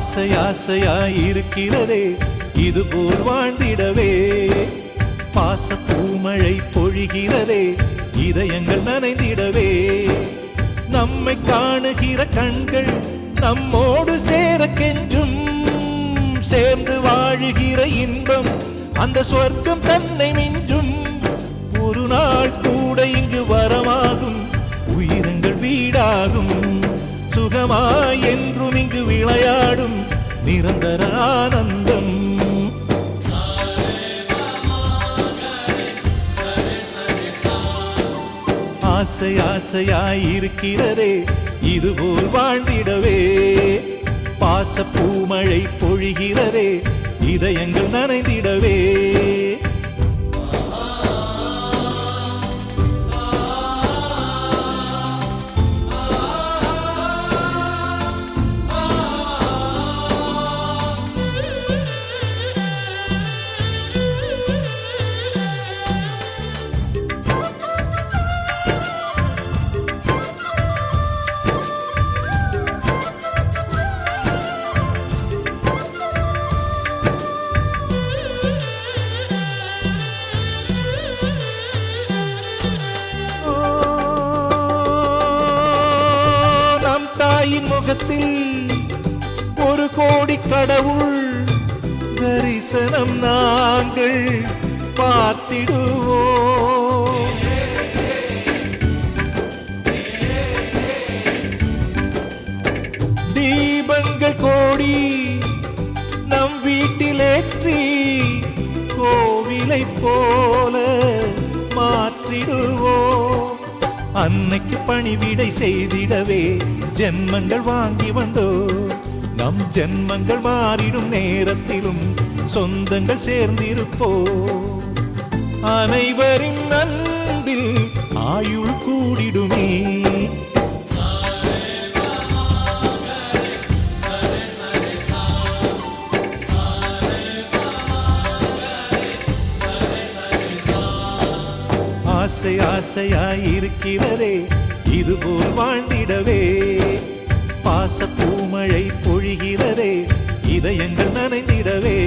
ஆசை ஆசையாயிருக்கிறதே இதுபோல் வாழ்ந்திடவே. பாச பூமழை பொழிகிறதே இதயங்கள் நனைந்திடவே. நம்மை காணுகிற கண்கள் நம்மோடு சேர கெஞ்சும். சேர்ந்து வாழுகிற இன்பம் அந்த சொர்க்கம் தன்னை மிஞ்சும். ஒரு நாள் கூட இங்கு வரமாகும் உயிரங்கள் வீடாகும். சுகமாய் என்றும் இங்கு விளையாடும் நிரந்தர ஆனந்தம். ஆசை ஆசையாயிருக்கிறதே இதுபோல் வாழ்ந்திடவே. பாச பூமழை பொழிகிறதே இதயங்கள் நனைந்திடவே. முகத்தில் ஒரு கோடி கடவுள் தரிசனம் நாங்கள் பார்த்திடுவோம். தீபங்கள் கோடி நம் வீட்டிலேற்றி கோவிலை போல மாற்றிடுவோம். அன்னைக்கு பணிவிடை செய்திடவே ஜென்மங்கள் வாங்கி வந்தோ. நம் ஜென்மங்கள் மாறிடும் நேரத்திலும் சொந்தங்கள் சேர்ந்திருப்போ. அனைவரின் அன்பில் ஆயுள் கூடிடுமே. ஆசை ஆசையாயிருக்கிறதே இதுபோல் வாழ்ந்திடவே. பாச பூமழை பொழிகிறதே இதயங்கள் நனைந்திடவே.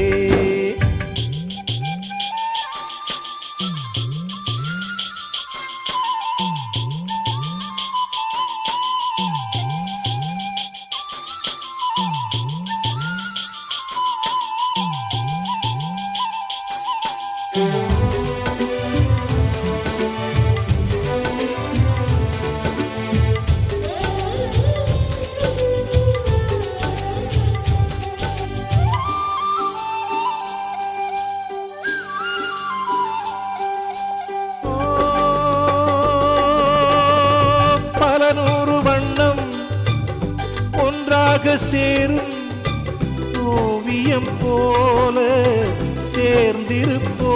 சேரும் ஓவியம் போல சேர்ந்திருப்போ.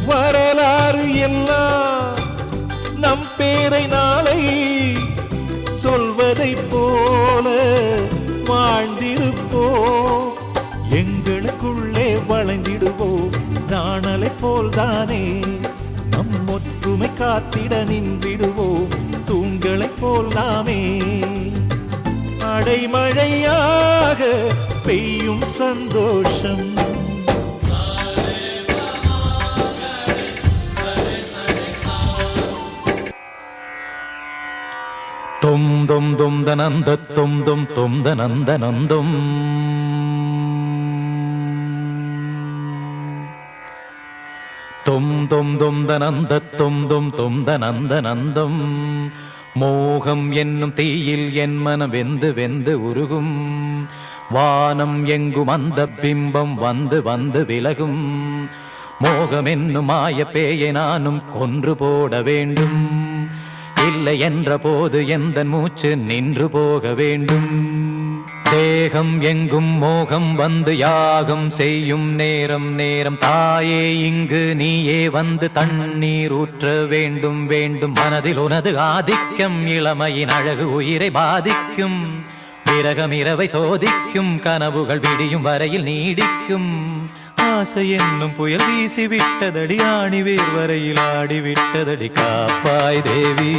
வரலாறு எல்லாம் நம் பேரை நாளை சொல்வதை போல வாழ்ந்திருப்போ. எங்களுக்குள்ளே வளைந்திடுவோ நாணலை போல்தானே. நம் ஒற்றுமை காத்திட நின்றிடுவோம் தூண்களை போல் நாமே. அடைமழையாக பெய்யும் சந்தோஷம். தும் தும் தும் தனந்த தும் தும் தும் தனந்த நந்தும். தும் தும் தும் தனந்த தும் தும் தும் தனந்த நந்தம். மோகம் என்னும் தீயில் என் மனம் வெந்து வெந்து உருகும். வானம் எங்கும் அந்த பிம்பம் வந்து வந்து விலகும். மோகம் என்னும் மாய பேயை நானும் கொன்று போட வேண்டும். இல்லை என்ற போது எந்த மூச்சு நின்று போக வேண்டும். தேகம் எங்கும் மோகம் வந்து யாகம் செய்யும் நேரம் நேரம். தாயே இங்கு நீயே வந்து தண்ணீர் ஊற்ற வேண்டும் வேண்டும். மனதில் உனது ஆதிக்கம் இளமையின் அழகு உயிரை பாதிக்கும். பிறகம் இரவை சோதிக்கும் கனவுகள் விடியும் வரையில் நீடிக்கும். ஆசை என்னும் புயல் வீசி விட்டதடி ஆணி வேர் வரையில் ஆடி விட்டதடி காப்பாய் தேவி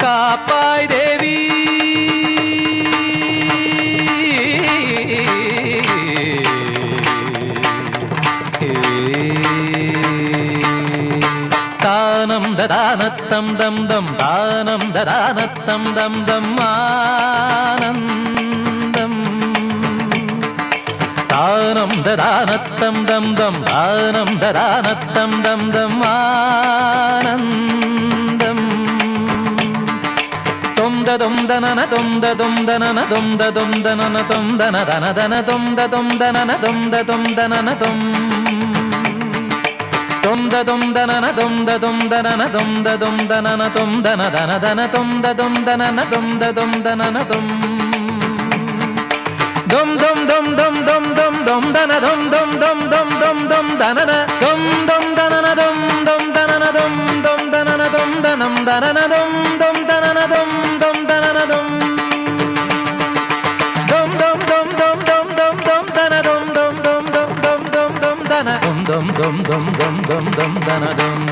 காப்பாய் தேவி தானம் ததானத்தம் தம் தம் தானம் ததானத்தம் தம் தம் ஆனந்தம் தானம் ததானத்தம் தம் தம் தானம் ததானத்தம் தம் தம் ஆனந்தம் தொம் ததொம் தனன தொம் ததொம் தனன தொம் ததொம் தனன தொம் தன தன தன தொம் ததொம் தனன தொம் ததொம் தனன தொம் தொம் ததொம் தனன தொம் ததொம் தனன தொம் ததொம் தனன தொம் தன தன தன தொம் ததொம் தனன தொம் ததொம் தனன தொம் தொம் தொம் தொம் தொம் தொம் தொம் தொம் தன தொம் தொம் தொம் தொம் தொம் தொம் தனன தொம் தொம் தனன தொம் தொம் தனன தொம் தொம் தனன தொம் தனம் தனன தொம் தொம் தனன தொம் தொம் தனன தொம் தொம் தொம் தொம் தொம் தொம் தொம் தொம் தன தொம் தொம் தொம் தொம் தொம் தொம் தொம் தன தொம் தொம் தொம் தொம் தொம் தொம் தொம் தன தொம்